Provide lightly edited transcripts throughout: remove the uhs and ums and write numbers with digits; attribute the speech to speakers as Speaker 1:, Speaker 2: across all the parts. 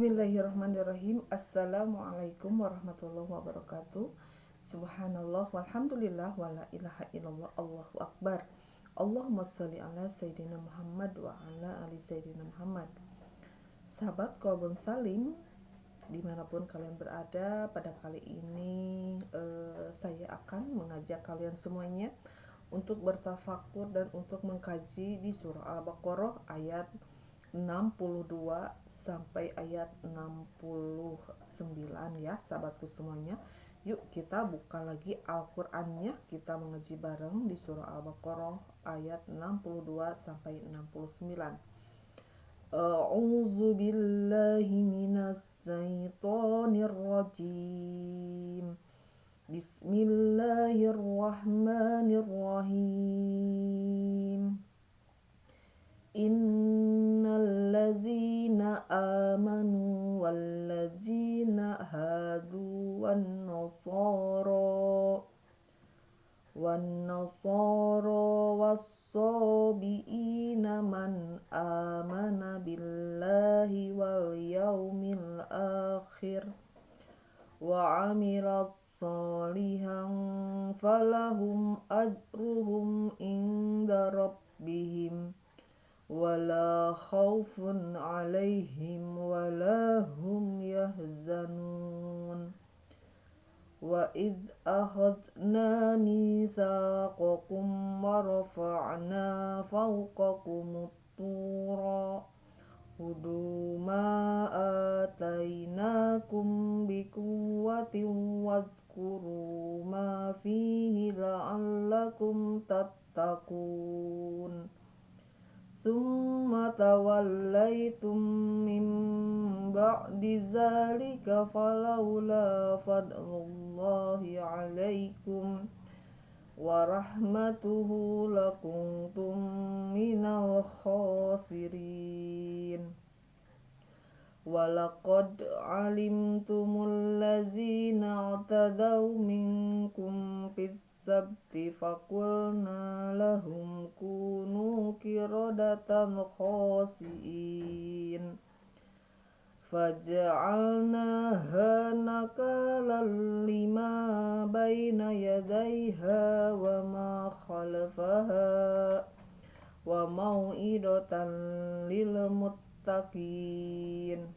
Speaker 1: Bismillahirrahmanirrahim. Assalamualaikum warahmatullahi wabarakatuh. Subhanallah walhamdulillah wala ilaha illallah Allahu akbar. Allahumma sholli ala sayyidina Muhammad wa ala ali sayyidina Muhammad. Sahabat Kolbun Salim, dimanapun kalian berada, pada kali ini saya akan mengajak kalian semuanya untuk bertafakur dan untuk mengkaji di surah Al-Baqarah ayat 62 sampai ayat 69 ya sahabatku semuanya. Yuk kita buka lagi Al-Qur'annya, kita mengaji bareng di surah Al-Baqarah ayat 62 sampai 69. A'udzu billahi minas syaitonir rajim. Bismillahirrahmanirrahim. Innal ladzina amanu wal ladzina hadu wan nasara was-sabiina man amana billahi wal yaumil akhir wa amila sholihan falahum ajruhum inda rabbihim wala khaufun alaihim wala hum yahzanun. Wa idh akhadna mitsaqakum wa rafa'na fawqakumut tura khudhu ma atainakum biquwwatin wadhkuru ma fihi la'allakum tattaqun. Tsumma tawallaytum min ba'di zalika falawla fadlullahi 'alaikum wa rahmatuhu lakuntum minal khasirin. Walaqad 'alimtumul ladzina 'tadaw minkum fis sabti faqulna lahum kunu qiradatan khasiin faja'alnaha nakalan lima baina yadayha wa ma khalfaha wa mau'idatan lil muttaqin.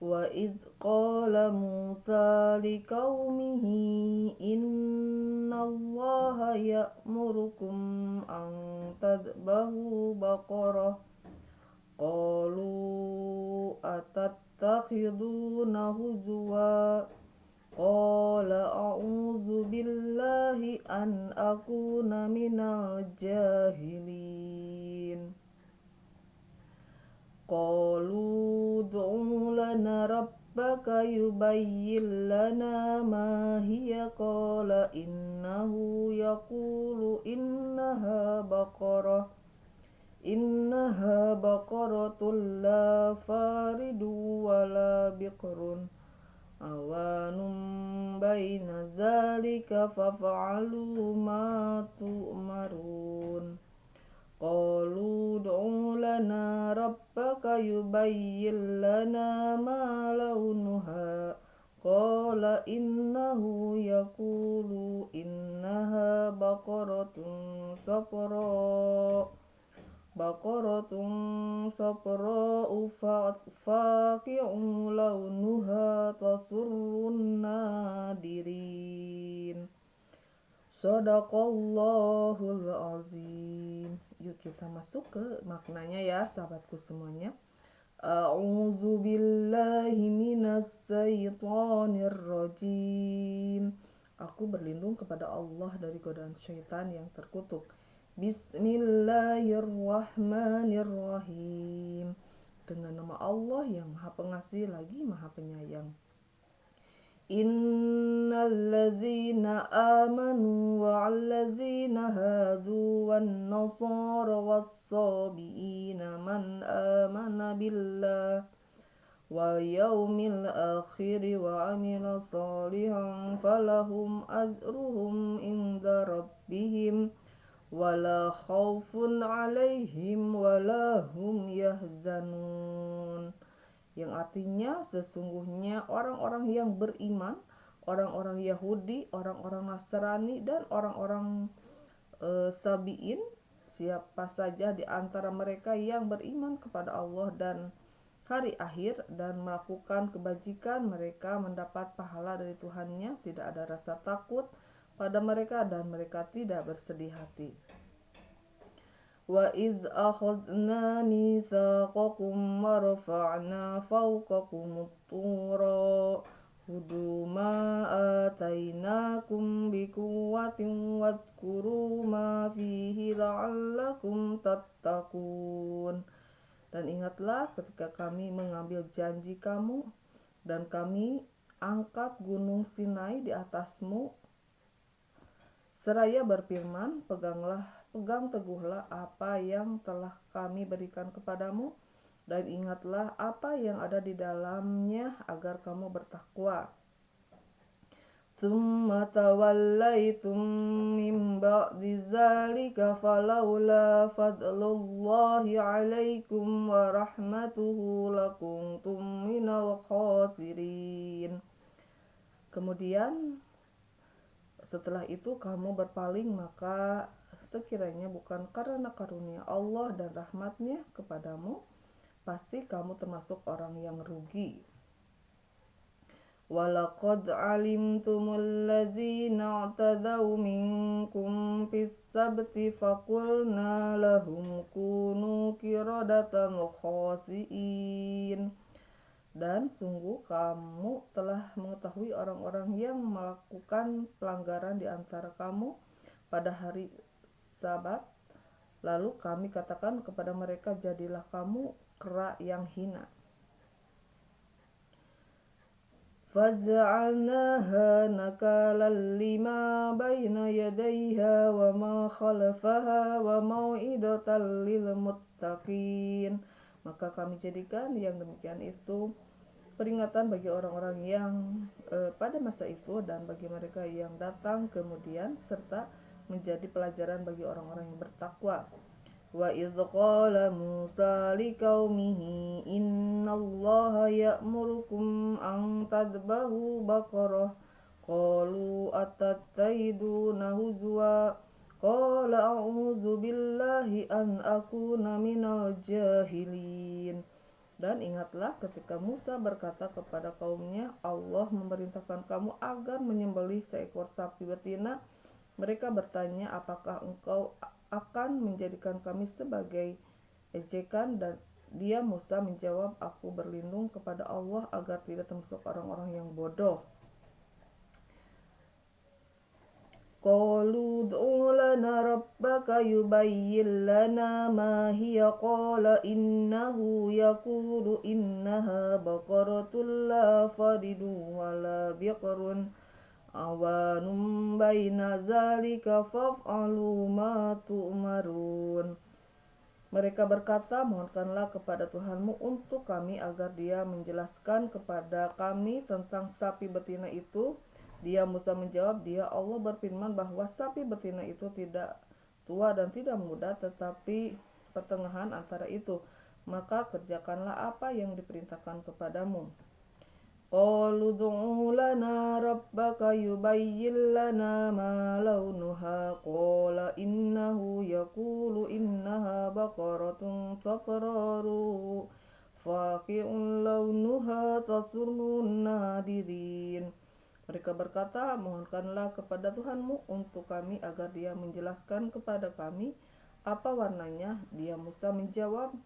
Speaker 1: Wa idh qala Musa liqaumihi innallaha ya'murukum an tadbahu baqarah qalu atattakhiduna huzwa qala a'udzu billahi an akuna minal jahilin. Qalu ud'u lana rabbaka yubayyin lana ma hiya qala innahu yaqulu innaha baqaratun la faridu wa la biqrun awanum baina zalika faf'alu ma tu'marun. Qalu ud'u lana rabbaka yubayyin lana ma launuha qala innahu yaqulu innaha baqaratun safra'u faqi'un launuha tasurrun nadirin. Shadaqallahul azim. Yuk kita masuk ke maknanya ya sahabatku semuanya. A'udzu billahi minas syaitonir rajim. Aku berlindung kepada Allah dari godaan syaitan yang terkutuk. Bismillahirrahmanirrahim. Dengan nama Allah yang Maha Pengasih lagi Maha Penyayang. Innal ladzina amanu wa'al ladzina hadu wan nasara was-sabiina man amana billah wal yaumil akhir wa amila sholihan falahum ajruhum inda rabbihim wala khaufun alaihim wala hum yahzanun. yang artinya sesungguhnya orang-orang yang beriman, orang-orang Yahudi, orang-orang Nasrani, dan orang-orang Sabi'in, siapa saja di antara mereka yang beriman kepada Allah dan hari akhir dan melakukan kebajikan, mereka mendapat pahala dari Tuhannya, tidak ada rasa takut pada mereka dan mereka tidak bersedih hati. Wa idz akhadna mitsaqakum wa rafa'na fawqakumut tura khudhu ma atainakum biquwwatin wadhkuru ma fihi la'allakum tattaqun. Dan ingatlah ketika kami mengambil janji kamu dan kami angkat gunung Sinai di atasmu, seraya berfirman, pegang teguhlah apa yang telah kami berikan kepadamu, dan ingatlah apa yang ada di dalamnya agar kamu bertakwa. Tsumma tawallaitum min ba'di dzalika falaula fadlullahi 'alaikum wa rahmatuhu lakuntum minal khasirin. Kemudian setelah itu kamu berpaling, maka sekiranya bukan karena karunia Allah dan rahmatnya kepadamu, pasti kamu termasuk orang yang rugi. Walaqad alimtumul ladzina i'tadaw minkum fis sabti faqulna lahum kunu qiradatan khasiin. Dan sungguh kamu telah mengetahui orang-orang yang melakukan pelanggaran di antara kamu pada hari Sabat. Lalu kami katakan kepada mereka, jadilah kamu kera yang hina. Faj'alnaha nakalan lima baina yadayha wa ma khalfaha wa mau'idatan lil muttaqin. Maka kami jadikan yang demikian itu peringatan bagi orang-orang yang pada masa itu dan bagi mereka yang datang kemudian, serta menjadi pelajaran bagi orang-orang yang bertakwa. Wa idz qala Musa liqaumihi innallaha ya'murukum an tadbahu baqarah qalu atattaiduna huzwa qala a'udzu billahi an akuna minal jahilin. Dan ingatlah ketika Musa berkata kepada kaumnya, Allah memerintahkan kamu agar menyembelih seekor sapi betina. Mereka bertanya, apakah engkau akan menjadikan kami sebagai ejekan? Dan dia Musa menjawab, aku berlindung kepada Allah agar tidak termasuk orang-orang yang bodoh. Qalu ud'u lana rabbaka yubayyin lana ma hiya qala innahu yaqulu innaha baqaratun la faridun wa la biqrun awanum baina zalika faf'alu ma tu'marun. Mereka berkata, mohonkanlah kepada Tuhanmu untuk kami agar dia menjelaskan kepada kami tentang sapi betina itu. Dia Musa menjawab, dia Allah berfirman bahwa sapi betina itu tidak tua dan tidak muda, tetapi pertengahan antara itu. Maka kerjakanlah apa yang diperintahkan kepadamu. Qalu ud'u lana rabbaka yubayyin lana ma launuha qala innahu yaqulu innaha baqaratun tafraru faqi'un launuha tasurrun nadirin. Mereka berkata, mohonkanlah kepada Tuhanmu untuk kami agar dia menjelaskan kepada kami apa warnanya. Dia Musa menjawab,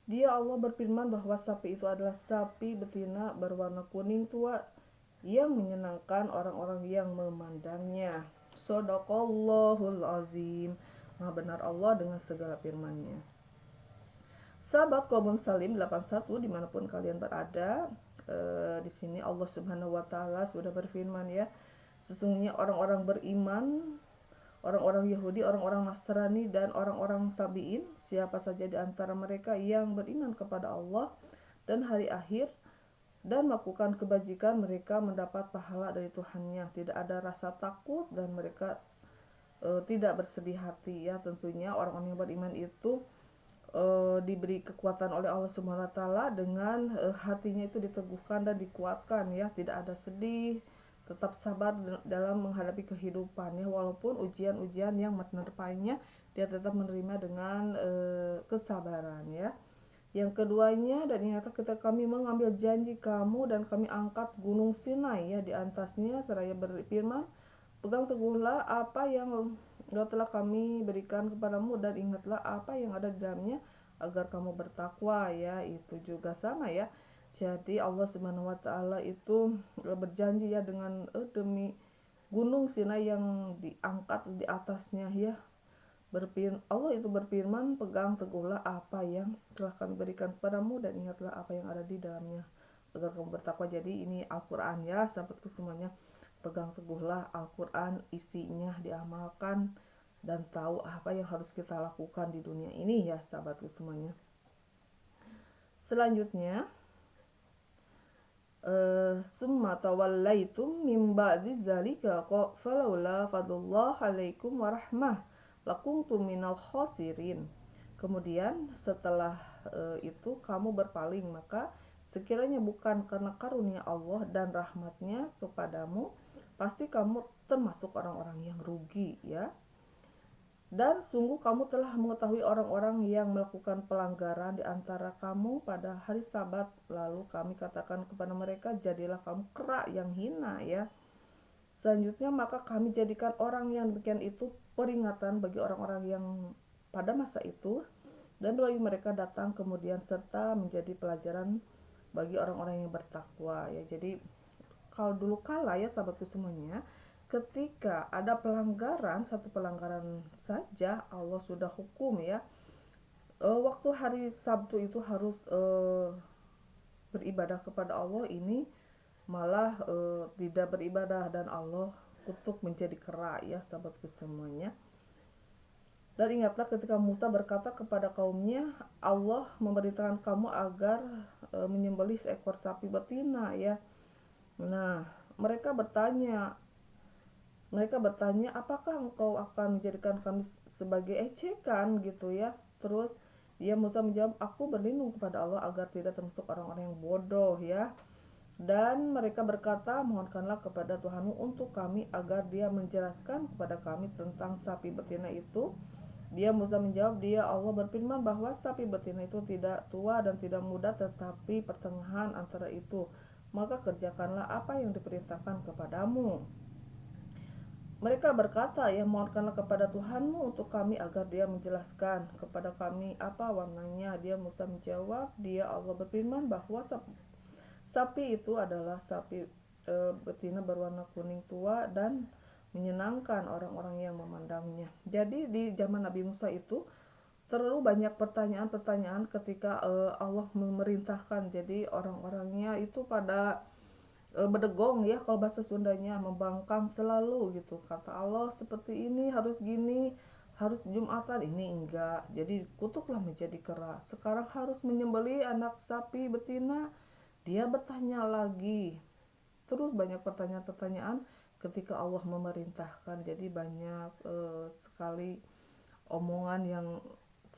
Speaker 1: dia Allah berfirman bahwa sapi itu adalah sapi betina berwarna kuning tua yang menyenangkan orang-orang yang memandangnya. Shadaqallahul azim. Maha benar Allah dengan segala firman-Nya. Sahabat kaum Salim 81 dimanapun kalian berada, di sini Allah Subhanahu wa taala sudah berfirman ya, sesungguhnya orang-orang beriman, orang-orang Yahudi, orang-orang Nasrani, dan orang-orang Sabi'in, siapa saja di antara mereka yang beriman kepada Allah dan hari akhir dan melakukan kebajikan, mereka mendapat pahala dari Tuhannya, tidak ada rasa takut dan mereka tidak bersedih hati ya. Tentunya orang-orang yang beriman itu diberi kekuatan oleh Allah Subhanahu wa taala dengan hatinya itu diteguhkan dan dikuatkan ya, tidak ada sedih, tetap sabar dalam menghadapi kehidupan ya, walaupun ujian-ujian yang menerpanya dia tetap menerima dengan kesabaran ya. Yang keduanya, dan ingatlah ketika kami mengambil janji kamu dan kami angkat gunung Sinai ya di atasnya, seraya berfirman, pegang teguhlah apa yang telah kami berikan kepadamu dan ingatlah apa yang ada di dalamnya agar kamu bertakwa ya. Itu juga sama ya. Jadi Allah Subhanahu wa taala itu berjanji ya dengan demi gunung Sinai yang diangkat di atasnya ya. Allah itu berfirman, pegang teguhlah apa yang telah kami berikan kepadamu dan ingatlah apa yang ada di dalamnya agar kamu bertakwa. Jadi ini Al-Quran ya sahabatku semuanya, pegang teguhlah Al-Quran, isinya diamalkan dan tahu apa yang harus kita lakukan di dunia ini ya sahabatku semuanya. Selanjutnya, summa tawallaitum min ba'di zalika falaula fadlullah alaikum warahmah lakuntum minal khosirin. Kemudian setelah itu kamu berpaling, maka sekiranya bukan karena karunia Allah dan rahmatnya kepadamu, pasti kamu termasuk orang-orang yang rugi ya. Dan sungguh kamu telah mengetahui orang-orang yang melakukan pelanggaran di antara kamu pada hari Sabat, lalu kami katakan kepada mereka, jadilah kamu kera yang hina ya. Selanjutnya maka kami jadikan orang yang demikian itu peringatan bagi orang-orang yang pada masa itu, dan bagi mereka datang kemudian serta menjadi pelajaran bagi orang-orang yang bertakwa ya. Jadi kalau dulu kala ya sahabatku semuanya, ketika ada pelanggaran, satu pelanggaran saja Allah sudah hukum ya. Waktu hari Sabtu itu harus beribadah kepada Allah, ini malah tidak beribadah dan Allah kutuk menjadi kera ya sahabatku semuanya. Dan ingatlah ketika Musa berkata kepada kaumnya, Allah memerintahkan kamu agar menyembelih seekor sapi betina ya. Nah, mereka bertanya, apakah engkau akan menjadikan kami sebagai ejekan gitu ya. Terus Musa menjawab, aku berlindung kepada Allah agar tidak termasuk orang-orang yang bodoh ya. Dan mereka berkata, mohonkanlah kepada Tuhanmu untuk kami agar dia menjelaskan kepada kami tentang sapi betina itu. Musa menjawab, Allah berfirman bahwa sapi betina itu tidak tua dan tidak muda, tetapi pertengahan antara itu. Maka kerjakanlah apa yang diperintahkan kepadamu. Mereka berkata, ya mohonkanlah kepada Tuhanmu untuk kami agar dia menjelaskan kepada kami apa warnanya. Musa menjawab, Allah berfirman bahwa sapi itu adalah sapi betina berwarna kuning tua dan menyenangkan orang-orang yang memandangnya. Jadi di zaman Nabi Musa itu terlalu banyak pertanyaan-pertanyaan ketika Allah memerintahkan. Jadi orang-orangnya itu pada bedegong ya, kalau bahasa Sundanya, membangkang selalu gitu. Kata Allah seperti ini, harus gini, harus Jumatan, ini enggak. Jadi kutuklah menjadi kera. Sekarang harus menyembelih anak sapi betina, dia bertanya lagi. Terus banyak pertanyaan-pertanyaan ketika Allah memerintahkan. Jadi banyak sekali omongan yang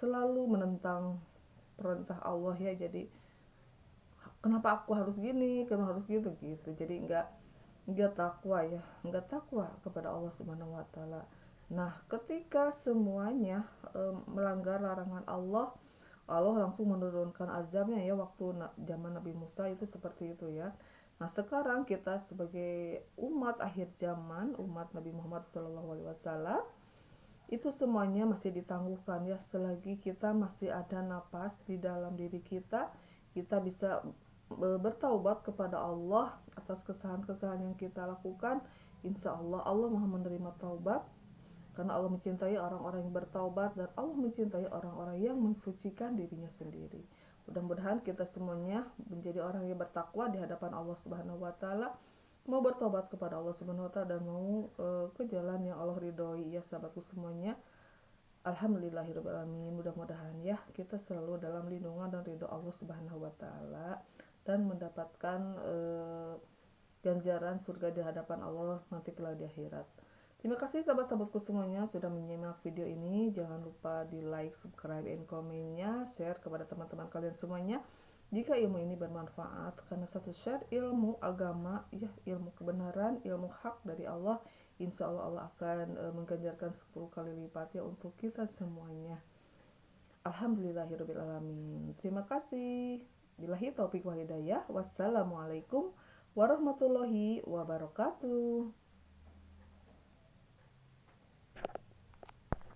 Speaker 1: selalu menentang perintah Allah ya. Jadi kenapa aku harus gini, kenapa harus gitu. Jadi enggak takwa ya, enggak takwa kepada Allah Subhanahu wa taala. Nah, ketika semuanya melanggar larangan Allah, Allah langsung menurunkan azabnya ya. Waktu zaman Nabi Musa itu seperti itu ya. Nah, sekarang kita sebagai umat akhir zaman, umat Nabi Muhammad SAW, itu semuanya masih ditangguhkan ya. Selagi kita masih ada napas di dalam diri kita bisa bertaubat kepada Allah atas kesalahan-kesalahan yang kita lakukan. Insya Allah Allah maha menerima taubat, karena Allah mencintai orang-orang yang bertaubat dan Allah mencintai orang-orang yang mensucikan dirinya sendiri. Mudah-mudahan kita semuanya menjadi orang yang bertakwa di hadapan Allah Subhanahu wa taala, mau bertobat kepada Allah Subhanahu wa taala dan mau ke jalan yang Allah ridhoi ya sahabatku semuanya. Alhamdulillahirabbil alamin. Mudah-mudahan ya kita selalu dalam lindungan dan ridho Allah Subhanahu wa taala dan mendapatkan ganjaran surga di hadapan Allah nanti kelak di akhirat. Terima kasih sahabat-sahabatku semuanya sudah menyimak video ini. Jangan lupa di like, subscribe, and komennya, share kepada teman-teman kalian semuanya. Jika ilmu ini bermanfaat, karena satu share ilmu agama, ya ilmu kebenaran, ilmu hak dari Allah, insya Allah Allah akan mengganjarkan 10 kali lipatnya untuk kita semuanya. Alhamdulillahirrabbilalamin. Terima kasih. Billahi taufiq wal hidayah. Wassalamualaikum warahmatullahi wabarakatuh.